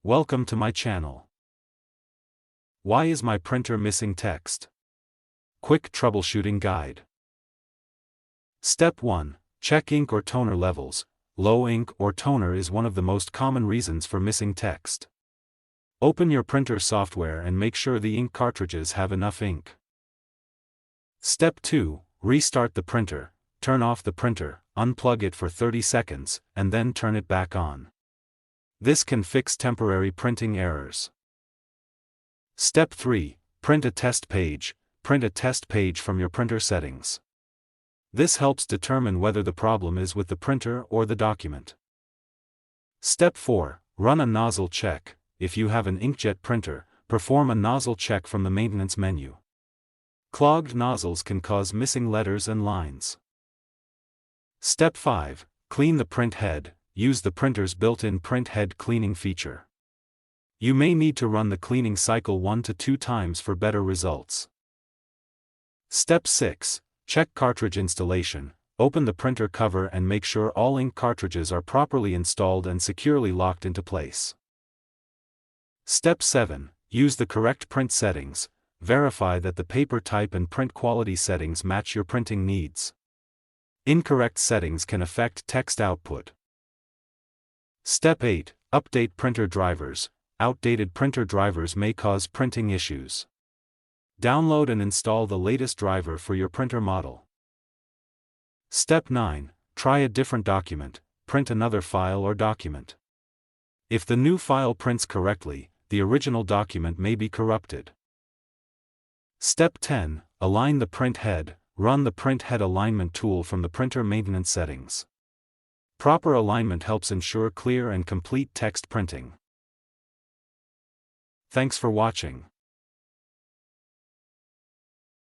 Welcome to my channel. Why is my printer missing text? Quick troubleshooting guide. Step 1. Check ink or toner levels. Low ink or toner is one of the most common reasons for missing text. Open your printer software and make sure the ink cartridges have enough ink. Step 2. Restart the printer. Turn off the printer, unplug it for 30 seconds, and then turn it back on. This can fix temporary printing errors. Step 3. Print a test page. Print a test page from your printer settings. This helps determine whether the problem is with the printer or the document. Step 4. Run a nozzle check. If you have an inkjet printer, perform a nozzle check from the maintenance menu. Clogged nozzles can cause missing letters and lines. Step 5. Clean the print head. Use the printer's built-in print head cleaning feature. You may need to run the cleaning cycle 1 to 2 times for better results. Step 6. Check cartridge installation. Open the printer cover and make sure all ink cartridges are properly installed and securely locked into place. Step 7. Use the correct print settings. Verify that the paper type and print quality settings match your printing needs. Incorrect settings can affect text output. Step 8. Update printer drivers. Outdated printer drivers may cause printing issues. Download and install the latest driver for your printer model. Step 9. Try a different document. Print another file or document. If the new file prints correctly, the original document may be corrupted. Step 10. Align the print head. Run the print head alignment tool from the printer maintenance settings. Proper alignment helps ensure clear and complete text printing. Thanks for watching.